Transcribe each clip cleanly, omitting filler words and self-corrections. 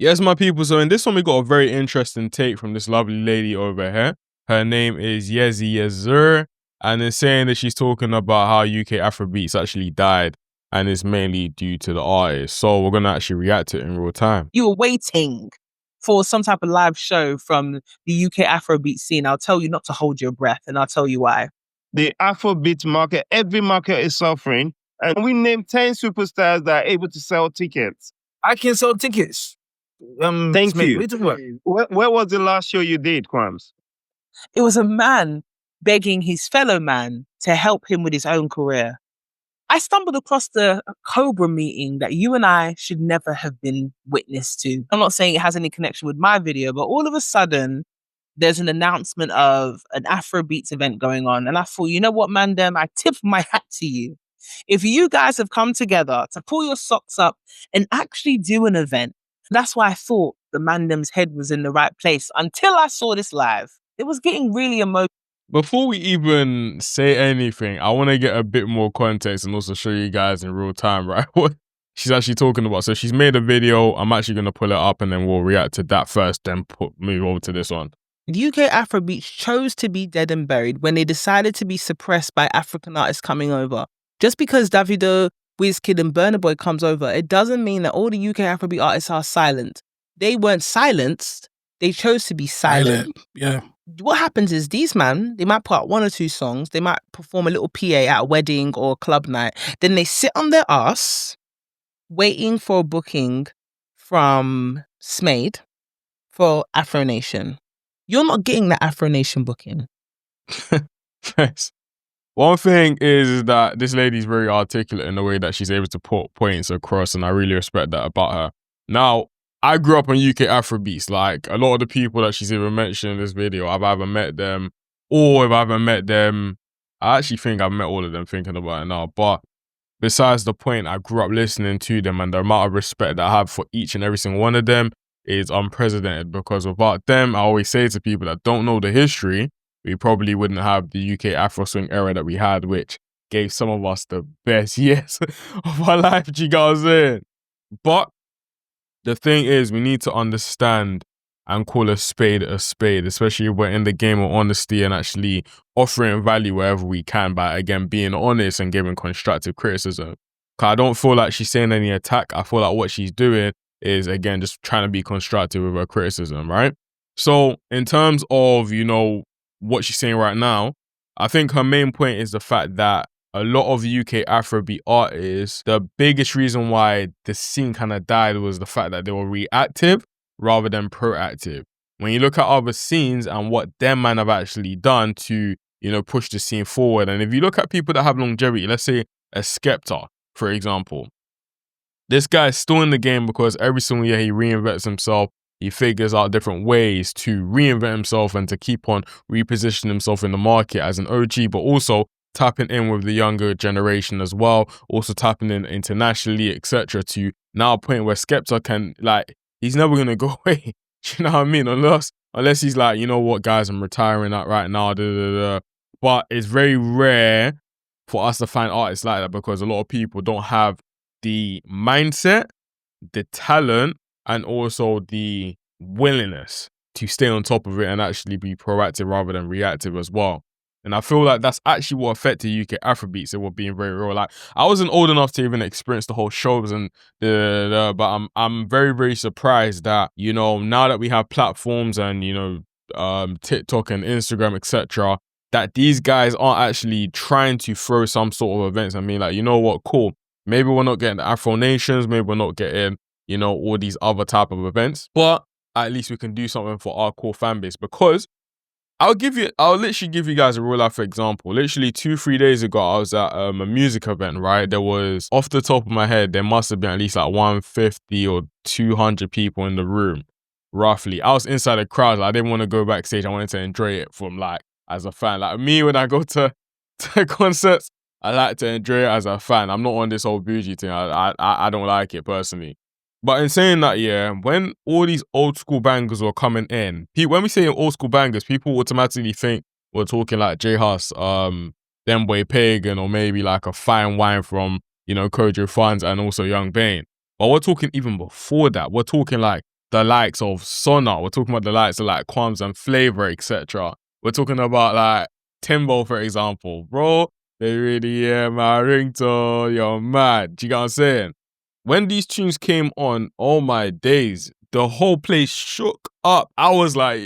Yes, my people. So in this one, we got a very interesting take from this lovely lady over here. Her name is Yezi Yezer, and it's saying that she's talking about how UK Afrobeats actually died, and it's mainly due to the artist. So we're gonna actually react to it in real time. You were waiting for some type of live show from the UK Afrobeat scene. I'll tell you not to hold your breath, and I'll tell you why. The Afrobeat market, every market is suffering, and we named 10 superstars that are able to sell tickets. I can sell tickets. Thank Smith, you. what are you talking about? Where was the last show you did, Kwams? It was a man begging his fellow man to help him with his own career. I stumbled across the Cobra meeting that you and I should never have been witness to. I'm not saying it has any connection with my video, but all of a sudden, there's an announcement of an Afrobeats event going on. And I thought, you know what, Mandem, I tip my hat to you. If you guys have come together to pull your socks up and actually do an event, that's why I thought the Mandem's head was in the right place until I saw this live. It was getting really emotional. Before we even say anything, I want to get a bit more context and also show you guys in real time, right? What she's actually talking about. So she's made a video. I'm actually going to pull it up and then we'll react to that first, then move over to this one. UK Afrobeats chose to be dead and buried when they decided to be suppressed by African artists coming over. Just because Davido, Wizkid and Burna Boy comes over, it doesn't mean that all the UK Afrobeat artists are silent. They weren't silenced. They chose to be silent. Yeah. What happens is these man, they might put out 1 or 2 songs. They might perform a little PA at a wedding or a club night. Then they sit on their ass waiting for a booking from Smade for Afro Nation. You're not getting that Afro Nation booking. Thanks. One thing is that this lady's very articulate in the way that she's able to put points across, and I really respect that about her. Now, I grew up on UK Afrobeats. Like, a lot of the people that she's even mentioned in this video, I've either met them, or if I haven't met them, I actually think I've met all of them thinking about it now. But besides the point, I grew up listening to them, and the amount of respect that I have for each and every single one of them is unprecedented, because without them, I always say to people that don't know the history, we probably wouldn't have the UK Afro swing era that we had, which gave some of us the best years of our life, do you get what I'm saying? But the thing is, we need to understand and call a spade, especially if we're in the game of honesty and actually offering value wherever we can by, again, being honest and giving constructive criticism. Because I don't feel like she's saying any attack. I feel like what she's doing is, again, just trying to be constructive with her criticism, right? So in terms of, you know, what she's saying right now, I think her main point is the fact that a lot of UK Afrobeat artists, the biggest reason why the scene kind of died was the fact that they were reactive rather than proactive. When you look at other scenes and what them man have actually done to, you know, push the scene forward, and if you look at people that have longevity, let's say a Skepta, for example, this guy is still in the game because every single year he reinvents himself. He figures out different ways to reinvent himself and to keep on repositioning himself in the market as an OG, but also tapping in with the younger generation as well, also tapping in internationally, etc. to now a point where Skepta can, like, he's never going to go away. You know what I mean? Unless he's like, you know what, guys, I'm retiring that right now. But it's very rare for us to find artists like that because a lot of people don't have the mindset, the talent, and also the willingness to stay on top of it and actually be proactive rather than reactive as well. And I feel like that's actually what affected UK Afrobeats, if we're being very real. Like, I wasn't old enough to even experience the whole shows and but I'm very, very surprised that, you know, now that we have platforms and, you know, TikTok and Instagram, etc., that these guys aren't actually trying to throw some sort of events and being like, you know what, cool. Maybe we're not getting the Afro Nations, maybe we're not getting, you know, all these other type of events, but at least we can do something for our core fan base. Because I'll literally give you guys a real life example. Literally 2-3 days ago, I was at a music event, right? There was, off the top of my head, there must have been at least like 150 or 200 people in the room, roughly. I was inside the crowd. Like, I didn't want to go backstage. I wanted to enjoy it from, like, as a fan. Like, me, when I go to concerts, I like to enjoy it as a fan. I'm not on this old bougie thing. I don't like it personally. But in saying that, yeah, when all these old school bangers were coming in, when we say old school bangers, people automatically think we're talking like J Hus, Them Boy Pagan, or maybe like a Fine Wine from, you know, Kojo Funds and also Young Bane. But we're talking even before that. We're talking like the likes of Sona. We're talking about the likes of like Quams and Flavor, etc. We're talking about like Timbo, for example. Bro, they really hear my ringtone. You're mad. Do you get what I'm saying? When these tunes came on, oh my days, the whole place shook up. I was like,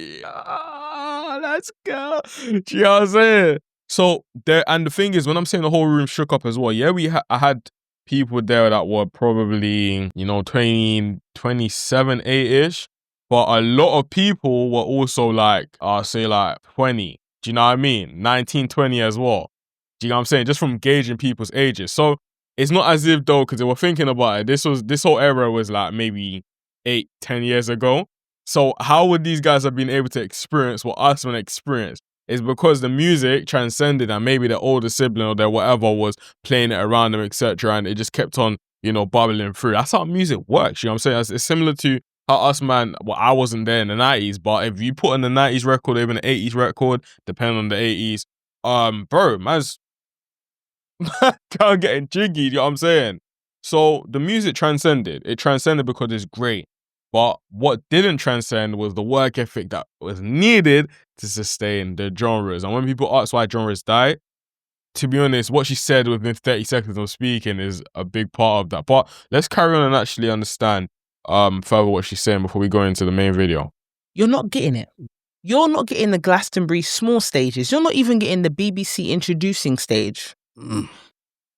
let's go. Do you know what I'm saying? So there, and the thing is, when I'm saying the whole room shook up as well, yeah, I had people there that were probably, 20, 27, 8-ish. But a lot of people were also like, I'll say like 20. Do you know what I mean? 19, 20 as well. Do you know what I'm saying? Just from gauging people's ages. So it's not as if though, because they were thinking about it, this whole era was like maybe 8, 10 years ago. So how would these guys have been able to experience what us would experience? It's because the music transcended and maybe their older sibling or their whatever was playing it around them, etc. And it just kept on, bubbling through. That's how music works, you know what I'm saying? It's similar to how us, man, well, I wasn't there in the 90s, but if you put in the 90s record or even the 80s record, depending on the 80s, bro, man's can't getting jiggy, you know what I'm saying? So the music transcended. It transcended because it's great. But what didn't transcend was the work ethic that was needed to sustain the genres. And when people ask why genres die, to be honest, what she said within 30 seconds of speaking is a big part of that. But let's carry on and actually understand further what she's saying before we go into the main video. You're not getting it. You're not getting the Glastonbury small stages. You're not even getting the BBC introducing stage.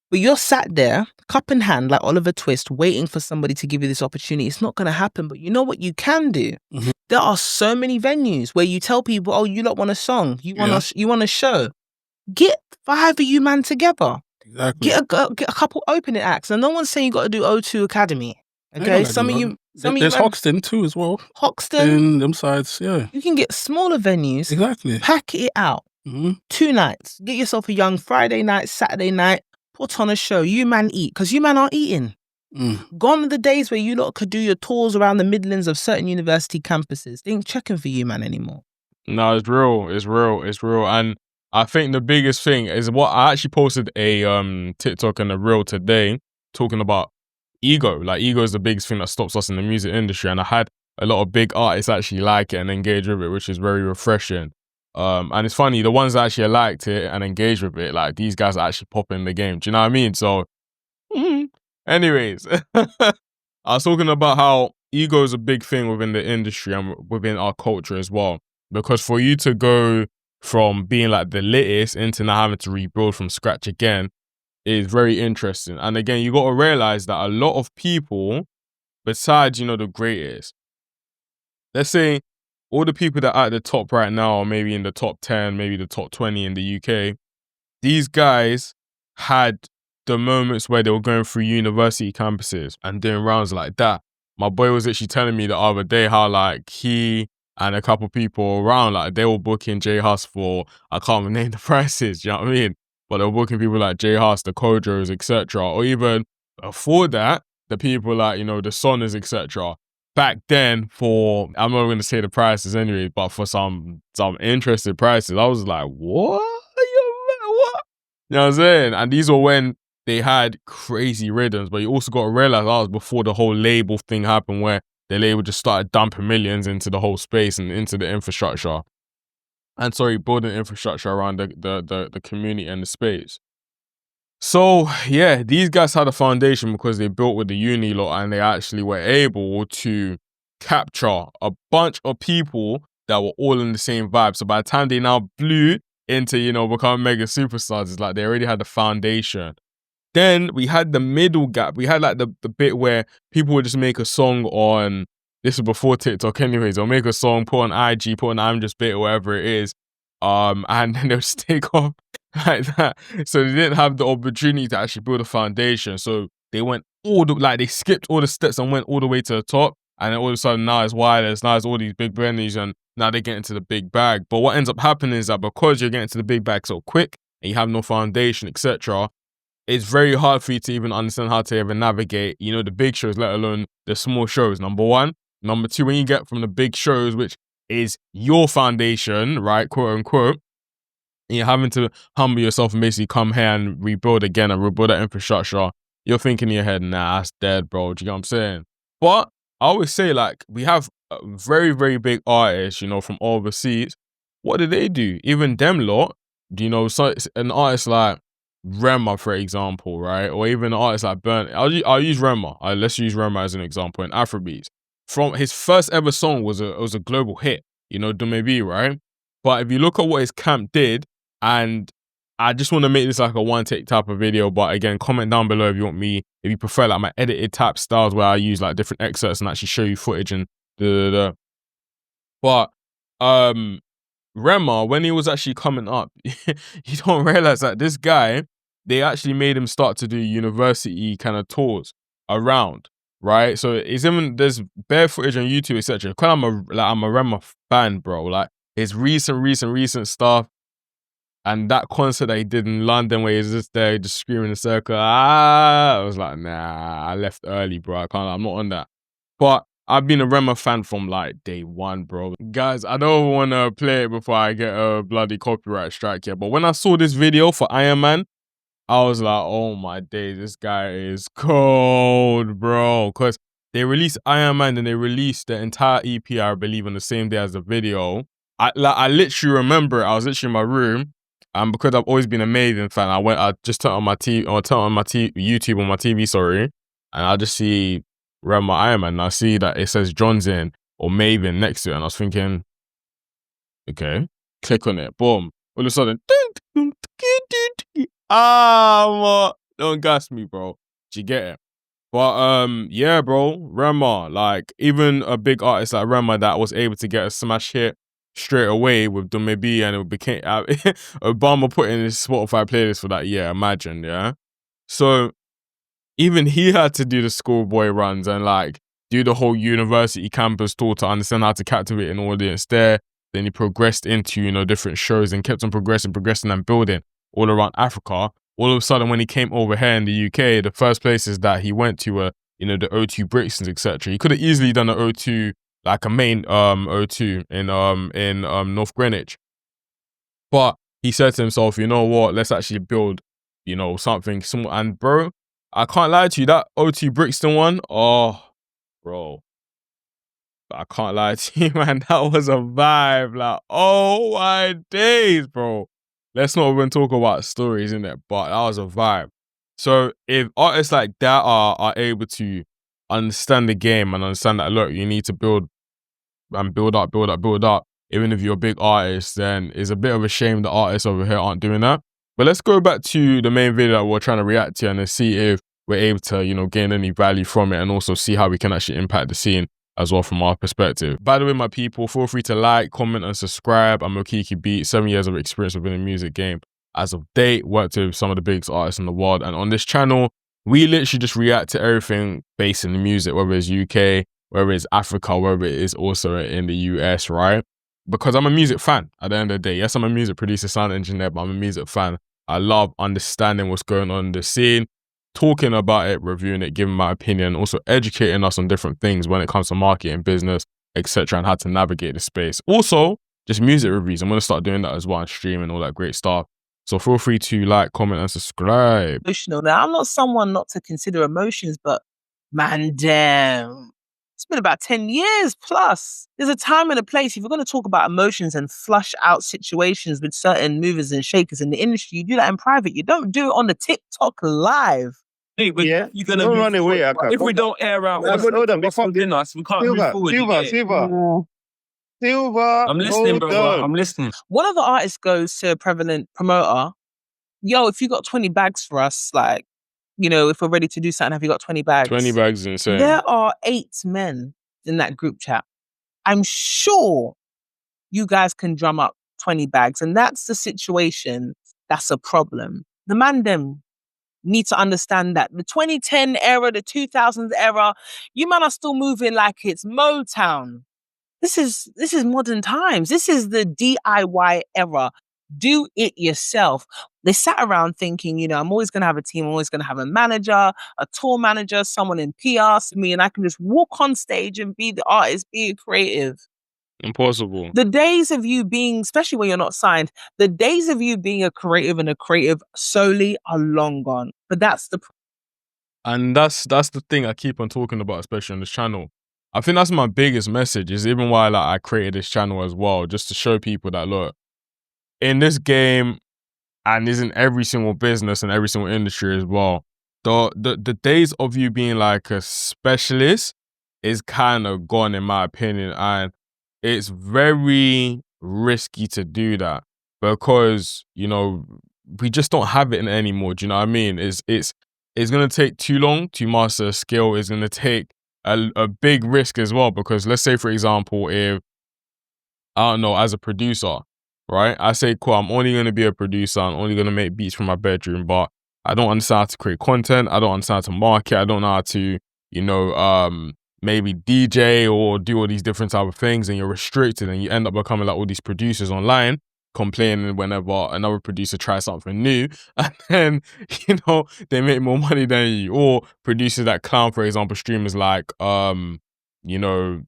But you're sat there, cup in hand, like Oliver Twist, waiting for somebody to give you this opportunity. It's not going to happen. But you know what you can do? Mm-hmm. There are so many venues where you tell people, oh, you lot want a song. You want a show. Get 5 of you, man, together. Exactly. Get a couple opening acts. And no one's saying you got to do O2 Academy. Okay? There's Hoxton too as well. Hoxton. In them sides, yeah. You can get smaller venues. Exactly. Pack it out. 2 nights. Get yourself a young Friday night, Saturday night. Put on a show. You man eat. Because you man aren't eating. Gone are the days where you lot could do your tours around the Midlands of certain university campuses. They ain't checking for you man anymore. No, it's real. It's real. It's real. And I think the biggest thing is what I actually posted a TikTok and a reel today talking about ego. Like ego is the biggest thing that stops us in the music industry. And I had a lot of big artists actually like it and engage with it, which is very refreshing. And it's funny, the ones that actually liked it and engaged with it, like these guys are actually popping the game. Do you know what I mean? So, anyways, I was talking about how ego is a big thing within the industry and within our culture as well. Because for you to go from being like the latest into now having to rebuild from scratch again is very interesting. And again, you got to realize that a lot of people, besides, the greatest, let's say, all the people that are at the top right now, or maybe in the top 10, maybe the top 20 in the UK, these guys had the moments where they were going through university campuses and doing rounds like that. My boy was actually telling me the other day how like he and a couple people around, like they were booking J Hus for, I can't even name the prices, you know what I mean? But they were booking people like J Hus, the Kojos, etc. Or even before that, the people like, the Sonas, etc. Back then, for, I'm not going to say the prices anyway, but for some interested prices, I was like, what? What? You know what I'm saying? And these were when they had crazy rhythms, but you also got to realize that was before the whole label thing happened where the label just started dumping millions into the whole space and into the infrastructure. And building infrastructure around the community and the space. So, yeah, these guys had a foundation because they built with the uni lot and they actually were able to capture a bunch of people that were all in the same vibe. So by the time they now blew into, becoming mega superstars, it's like they already had the foundation. Then we had the middle gap. We had like the bit where people would just make a song on, this is before TikTok anyways, they'll make a song, put on IG, put on I'm Just Bit or whatever it is. And then they'll just take off like that. So they didn't have the opportunity to actually build a foundation. So they went they skipped all the steps and went all the way to the top. And then all of a sudden now it's wireless, now it's all these big venues and now they get into the big bag. But what ends up happening is that because you're getting to the big bag so quick and you have no foundation, etc., it's very hard for you to even understand how to even navigate, the big shows, let alone the small shows, number one. Number two, when you get from the big shows, which is your foundation, right, quote unquote, and you're having to humble yourself and basically come here and rebuild again and rebuild that infrastructure, you're thinking in your head, nah, that's dead, bro. Do you get what I'm saying? But I always say, like, we have very, very big artists, you know, from overseas, what do they do? Even them lot, you know, so an artist like Rema, for example, right? Or even an artist like Burn. I'll use Rema. Let's use Rema as an example in Afrobeats. From his first ever song was a global hit, you know, Dumebi, right? But if you look at what his camp did, and I just want to make this like a one take type of video, but again, comment down below if you want me, if you prefer like my edited type styles where I use like different excerpts and actually show you footage and But Rema, when he was actually coming up, you don't realize that this guy, they actually made him start to do university kind of tours around, right? So it's even there's bare footage on YouTube, etc. Because I'm a Rema fan, bro. Like his recent stuff. And that concert that he did in London where he's just there, just screaming in a circle, I was like, nah, I left early, bro. I'm not on that. But I've been a Rema fan from like day one, bro. Guys, I don't want to play it before I get a bloody copyright strike here. But when I saw this video for Iron Man, I was like, oh my days, this guy is cold, bro. Because they released Iron Man and they released the entire EP, I believe, on the same day as the video. I literally remember it. I was literally in my room. And because I've always been a Maven fan, I just turned on my YouTube on my TV, sorry, and I just see Rema Iron Man, and I see that it says John's in or Maven next to it, and I was thinking, okay, click on it, boom, all of a sudden, don't gas me, bro. Do you get it? But yeah, bro, Rema, like even a big artist like Rema that was able to get a smash hit straight away with Dumebi, and it became Obama put in his Spotify playlist for that year. Imagine, yeah. So even he had to do the schoolboy runs and like do the whole university campus tour to understand how to captivate an audience there. Then he progressed into, you know, different shows and kept on progressing and building all around Africa. All of a sudden, when he came over here in the UK, the first places that he went to were, you know, the O2 Brixtons, etc. He could have easily done an O2, like a main O2 in North Greenwich. But he said to himself, you know what, let's actually build, you know, something small. And bro, I can't lie to you, that O2 Brixton one, oh, bro. I can't lie to you, man, that was a vibe. Like, oh my days, bro. Let's not even talk about stories, innit? But that was a vibe. So if artists like that are able to understand the game and understand that, look, you need to build and build up, even if you're a big artist, then it's a bit of a shame the artists over here aren't doing that. But let's go back to the main video that we're trying to react to and then see if we're able to, you know, gain any value from it and also see how we can actually impact the scene as well from our perspective. By the way, my people, feel free to like, comment, and subscribe. I'm Okiki Beats, 7 years of experience within the music game. As of date, worked with some of the biggest artists in the world. And on this channel, we literally just react to everything based in the music, whether it's UK, whether it's Africa, whether it is also in the US, right? Because I'm a music fan at the end of the day. Yes, I'm a music producer, sound engineer, but I'm a music fan. I love understanding what's going on in the scene, talking about it, reviewing it, giving my opinion, also educating us on different things when it comes to marketing, business, etc., and how to navigate the space. Also, just music reviews. I'm going to start doing that as well and streaming all that great stuff. So feel free to like, comment, and subscribe. Emotional. Now, I'm not someone not to consider emotions, but man, damn. It's been about 10 years plus. There's a time and a place. If you're going to talk about emotions and flush out situations with certain movers and shakers in the industry, you do that in private. You don't do it on the TikTok live. Hey, but Yeah, you're gonna don't move run away. forward. If we don't air out Hold on, what's within us, we can't move forward. Silver. I'm listening, hold brother. on. I'm listening. One of the artists goes to a prevalent promoter, yo, if you got 20 bags for us, like, you know, if we're ready to do something, have you got 20 bags? 20 bags is insane. There are 8 men in that group chat. I'm sure you guys can drum up 20 bags. And that's the situation. That's a problem. The man them need to understand that the 2010 era, the 2000s era, you man are still moving like it's Motown. This is modern times. This is the DIY era. Do it yourself. They sat around thinking, you know, I'm always going to have a team. I'm always going to have a manager, a tour manager, someone in PR for me, and I can just walk on stage and be the artist, be creative. Impossible. The days of you being, especially when you're not signed, the days of you being a creative and a creative solely are long gone. But that's the And that's the thing I keep on talking about, especially on this channel. I think that's my biggest message, is even why like I created this channel as well, just to show people that, look, in this game, and is in every single business and every single industry as well, the days of you being like a specialist is kind of gone, in my opinion, and it's very risky to do that because, you know, we just don't have it anymore. Do you know what I mean? It's gonna take too long to master a skill. It's gonna take a big risk as well, because let's say, for example, if I don't know, as a producer, right? I say, cool, I'm only going to be a producer. I'm only going to make beats from my bedroom, but I don't understand how to create content. I don't understand how to market. I don't know how to, you know, maybe DJ or do all these different type of things, and you're restricted, and you end up becoming like all these producers online complaining whenever another producer tries something new, and then, you know, they make more money than you. Or producers that clown, for example, streamers like, you know,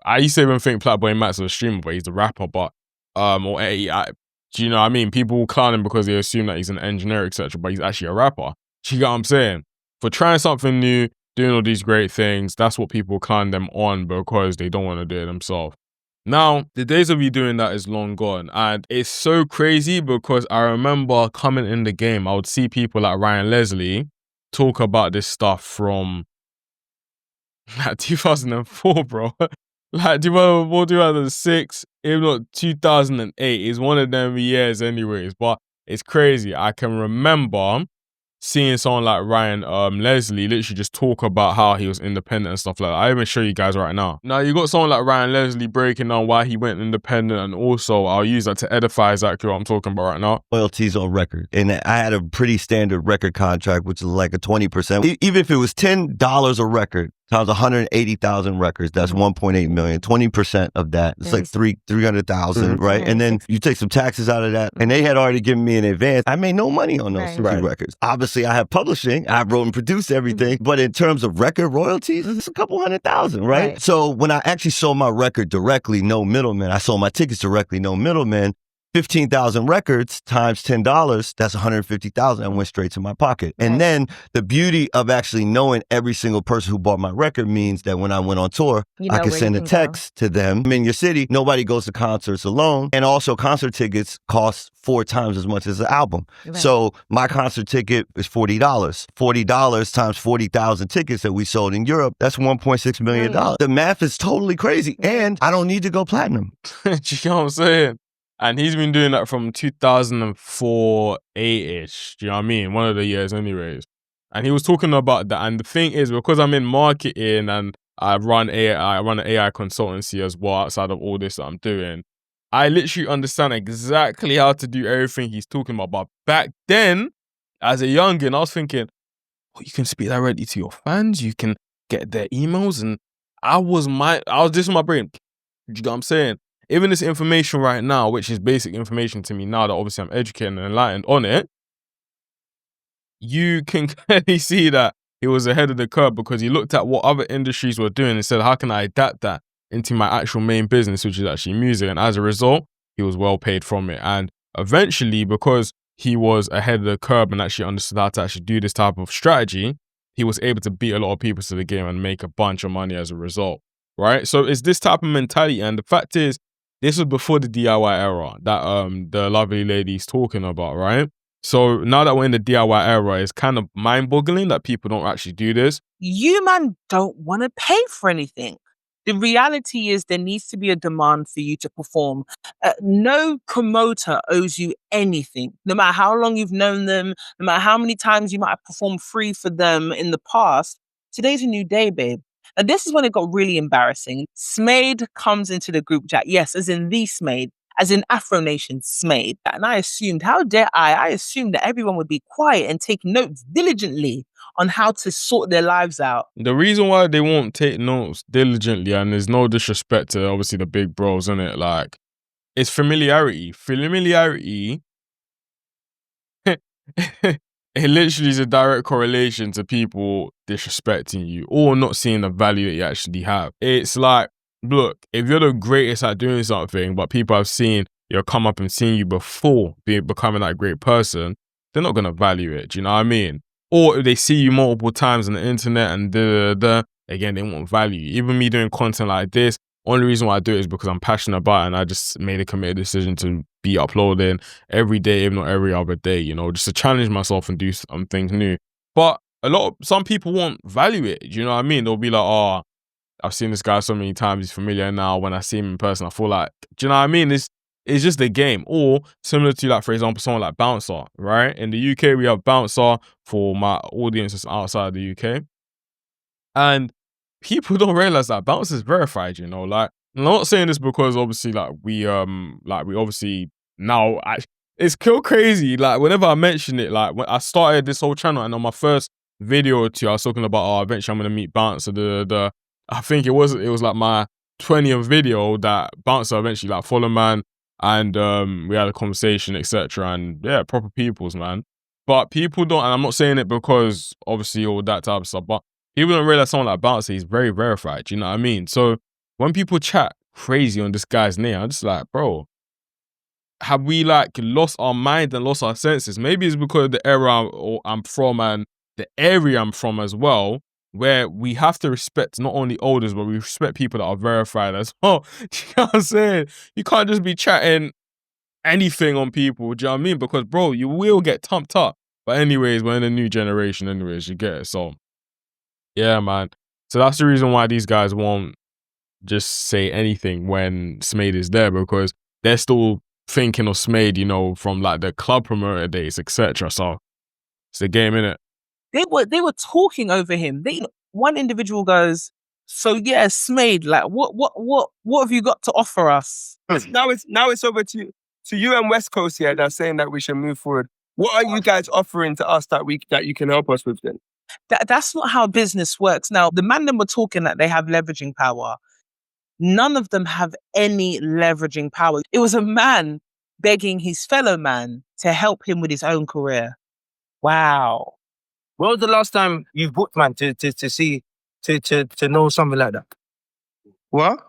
I used to even think Flatboy Matt's a streamer, but he's a rapper, but, or AI. Do you know what I mean? People will clown him because they assume that he's an engineer, etc., but he's actually a rapper. Do you get what I'm saying? For trying something new, doing all these great things, that's what people clown them on, because they don't want to do it themselves. Now, the days of you doing that is long gone, and it's so crazy because I remember coming in the game, I would see people like Ryan Leslie talk about this stuff from like 2004, bro. Like 2004, 2006, if not 2008, is one of them years anyways. But it's crazy. I can remember seeing someone like Ryan Leslie literally just talk about how he was independent and stuff like that. I even show you guys right now. Now, you got someone like Ryan Leslie breaking down why he went independent, and also I'll use that to edify exactly what I'm talking about right now. Royalties on record. And I had a pretty standard record contract, which is like a 20%. Even if it was $10 a record, times 180,000 records, that's 1.8 million. 20% of that, it's like 300,000, right? And then you take some taxes out of that, and they had already given me an advance. I made no money on those two records. Obviously, I have publishing, I wrote and produced everything, but in terms of record royalties, it's a couple 100,000, right? So when I actually sold my record directly, no middleman, I sold my tickets directly, no middleman, 15,000 records times $10, that's 150,000. I went straight to my pocket. And then the beauty of actually knowing every single person who bought my record means that when I went on tour, I could send a text to them. I'm in your city, nobody goes to concerts alone. And also concert tickets cost 4 times as much as the album. So my concert ticket is $40. $40 times 40,000 tickets that we sold in Europe, that's $1.6 million. The math is totally crazy. And I don't need to go platinum. You know what I'm saying? And he's been doing that from 2004, 8-ish. Do you know what I mean? One of the years anyways. And he was talking about that. And the thing is, because I'm in marketing and I run an AI consultancy as well outside of all this that I'm doing, I literally understand exactly how to do everything he's talking about. But back then, as a youngin, I was thinking, oh, you can speak directly to your fans, you can get their emails, and I was just in my brain. You know what I'm saying? Even this information right now, which is basic information to me now that obviously I'm educated and enlightened on it, you can clearly see that he was ahead of the curve, because he looked at what other industries were doing and said, how can I adapt that into my actual main business, which is actually music? And as a result, he was well paid from it. And eventually, because he was ahead of the curve and actually understood how to actually do this type of strategy, he was able to beat a lot of people to the game and make a bunch of money as a result, right? So it's this type of mentality. And the fact is, this was before the DIY era that the lovely lady's talking about, right? So now that we're in the DIY era, it's kind of mind-boggling that people don't actually do this. You man don't want to pay for anything. The reality is there needs to be a demand for you to perform. No promoter owes you anything, no matter how long you've known them, no matter how many times you might have performed free for them in the past. Today's a new day, babe. And this is when it got really embarrassing. Smade comes into the group chat. Yes, as in the Smade, as in Afro Nation Smade. And I assumed, how dare I assumed that everyone would be quiet and take notes diligently on how to sort their lives out. The reason why they won't take notes diligently, and there's no disrespect to obviously the big bros, innit? Like, it's familiarity. Familiarity, it literally is a direct correlation to people disrespecting you or not seeing the value that you actually have. It's like, look, if you're the greatest at doing something, but people have seen you come up and seen you before becoming that great person, they're not going to value it. Do you know what I mean? Or if they see you multiple times on the internet and again, they want value. Even me doing content like this, only reason why I do it is because I'm passionate about it, and I just made a committed decision to be uploading every day, if not every other day, you know, just to challenge myself and do some things new. But some people won't value it. Do you know what I mean? They'll be like, oh, I've seen this guy so many times, he's familiar now. When I see him in person, I feel like, do you know what I mean? It's just a game. Or similar to, like, for example, someone like Bouncer, right? In the UK, we have Bouncer for my audiences outside the UK. And people don't realize that Bouncer is verified, you know? Like, I'm not saying this because obviously, like, we obviously now, it's still crazy. Like, whenever I mention it, like, when I started this whole channel, and on my first video or two, I was talking about, oh, eventually I'm going to meet Bouncer, I think it was like my 20th video that Bouncer eventually like followed, man, and we had a conversation, etc. And yeah, proper peoples, man. But people don't, and I'm not saying it because obviously all that type of stuff, but people don't realize someone like Bouncer, he's very verified. You know what I mean? So when people chat crazy on this guy's name, I'm just like, bro, have we like lost our mind and lost our senses? Maybe it's because of the era I'm from and the area I'm from as well, where we have to respect not only elders, but we respect people that are verified as well. Do you know what I'm saying? You can't just be chatting anything on people, do you know what I mean? Because, bro, you will get tumped up. But anyways, we're in a new generation anyways, you get it. So, yeah, man. So that's the reason why these guys won't just say anything when Smade is there, because they're still thinking of Smade, you know, from like the club promoter days, etc. So, it's the game, innit? They were talking over him. One individual goes, "So yeah, Smade, like what have you got to offer us?" Now it's over to you and West Coast here. That's saying that we should move forward. What are you guys offering to us that you can help us with then? That's not how business works. Now, the man them were talking that they have leveraging power. None of them have any leveraging power. It was a man begging his fellow man to help him with his own career. Wow. When was the last time you booked, man, to know something like that? What?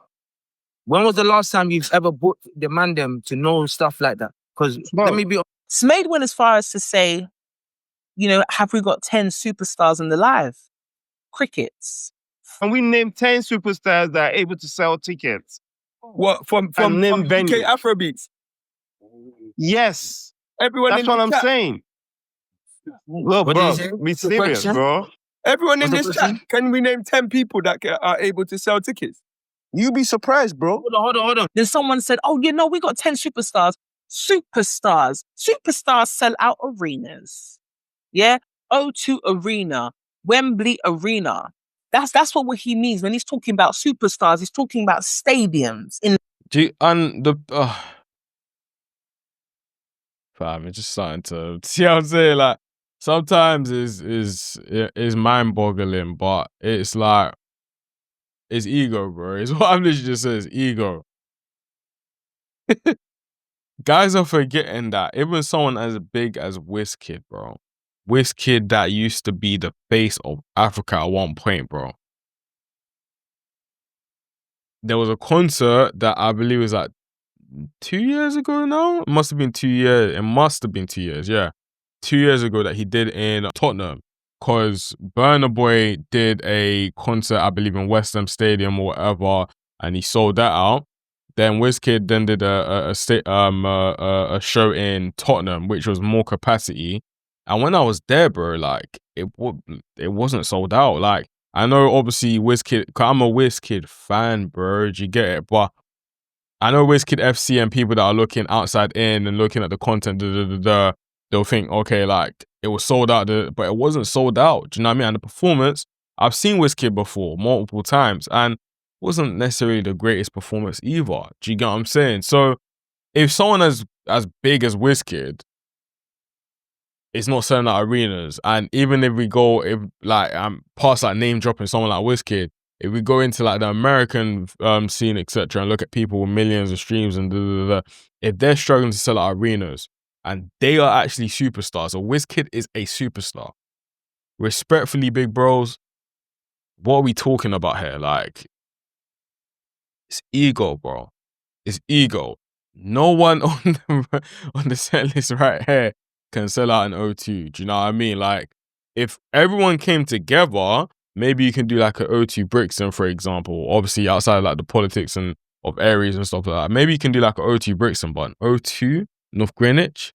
When was the last time you've ever booked the man them to know stuff like that? Because let me be honest. Smade went as far as to say, you know, have we got 10 superstars in the live? Crickets. And we named 10 superstars that are able to sell tickets. What from UK venue. Afrobeats? Yes. Everyone That's in what the I'm chat. saying. Look, What bro, did you say? be serious, question? bro. Everyone in What's the this chat, question? can we name 10 people that are able to sell tickets? You'd be surprised, bro. Hold on. Then someone said, oh, you know, we got 10 superstars. Superstars sell out arenas. Yeah? O2 Arena, Wembley Arena. That's what he means when he's talking about superstars. He's talking about stadiums. Fam, it's just starting to see what I'm saying. Like, sometimes is mind boggling, but it's like, it's ego, bro. It's what I'm literally just saying, it's ego. Guys are forgetting that even someone as big as Wizkid, bro. Wizkid that used to be the face of Africa at one point, bro. There was a concert that I believe was like 2 years ago now. It must have been 2 years. It must have been 2 years, yeah. 2 years ago that he did in Tottenham. Because Burna Boy did a concert, I believe, in West Ham Stadium or whatever, and he sold that out. Then Wizkid then did a show in Tottenham, which was more capacity. And when I was there, bro, like it wasn't sold out. Like, I know obviously Wizkid, cause I'm a Wizkid fan, bro. Do you get it? But I know Wizkid FC and people that are looking outside in and looking at the content, they'll think, okay, like it was sold out, but it wasn't sold out. Do you know what I mean? And the performance, I've seen Wizkid before multiple times, and wasn't necessarily the greatest performance either. Do you get what I'm saying? So if someone as big as Wizkid is not selling out arenas, and even if we go, past like name dropping someone like Wizkid, if we go into like the American scene, etc., and look at people with millions of streams and if they're struggling to sell out arenas and they are actually superstars, so Wizkid is a superstar. Respectfully, big bros, what are we talking about here? Like, it's ego, bro. It's ego. No one on the set list right here can sell out an O2. Do you know what I mean? Like, if everyone came together maybe you can do like an O2 Brixton, for example. Obviously, outside of like the politics and of areas and stuff like that. Maybe you can do like an O2 Brixton, but an O2 North Greenwich,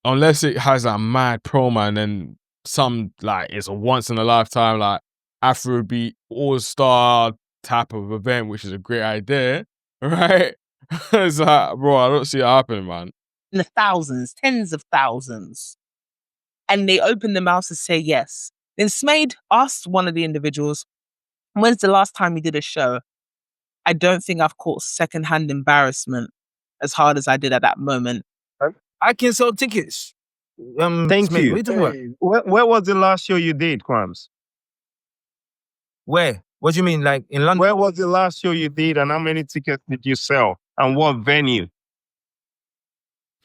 unless it has that mad promo and then some like it's a once in a lifetime like Afrobeat all-star type of event, which is a great idea, right? It's like, bro, I don't see it happening, man. In the thousands, tens of thousands. And they opened their mouths to say yes. Then Smade asked one of the individuals, when's the last time you did a show? I don't think I've caught secondhand embarrassment as hard as I did at that moment. I can sell tickets. Thank Smade, you. What are you talking about? Where was the last show you did, Kwams? Where? What do you mean? Like in London? Where was the last show you did, and how many tickets did you sell, and what venue?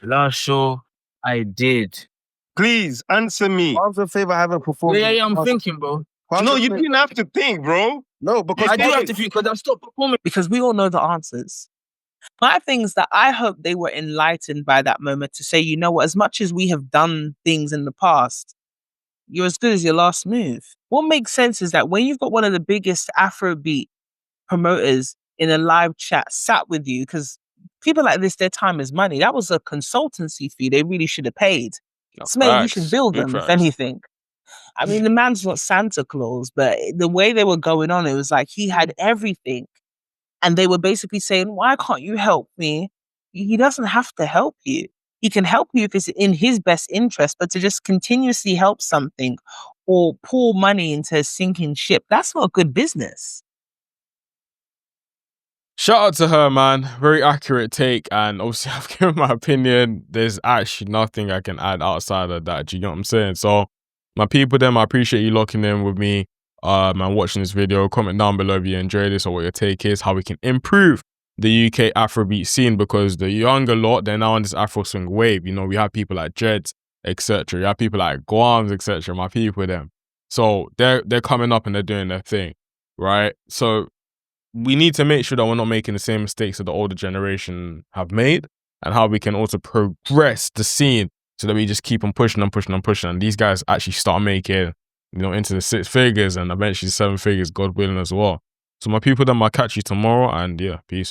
Last show I did. Please answer me. What's the favor I haven't performed? Yeah, I'm thinking, bro. No, you didn't have to think, bro. No, because I do have to think because I've stopped performing. Because we all know the answers. My thing is that I hope they were enlightened by that moment to say, you know what, as much as we have done things in the past, you're as good as your last move. What makes sense is that when you've got one of the biggest Afrobeat promoters in a live chat sat with you, because people like this, their time is money. That was a consultancy fee they really should have paid. Smade, you should bill them, if anything. I mean, the man's not Santa Claus, but the way they were going on, it was like he had everything. And they were basically saying, why can't you help me? He doesn't have to help you. He can help you if it's in his best interest, but to just continuously help something or pour money into a sinking ship, that's not good business. Shout out to her, man. Very accurate take. And obviously, I've given my opinion. There's actually nothing I can add outside of that. Do you know what I'm saying? So, my people, them, I appreciate you locking in with me and watching this video. Comment down below if you enjoyed this or what your take is, how we can improve the UK Afrobeat scene, because the younger lot, they're now on this Afro swing wave. You know, we have people like Jeds, etc. You have people like Guams, etc. My people, them. So, they're coming up and they're doing their thing, right? So, we need to make sure that we're not making the same mistakes that the older generation have made, and how we can also progress the scene so that we just keep on pushing and pushing and pushing. And these guys actually start making, you know, into the 6 figures and eventually 7 figures, God willing, as well. So my people, then I'll catch you tomorrow, and yeah, peace.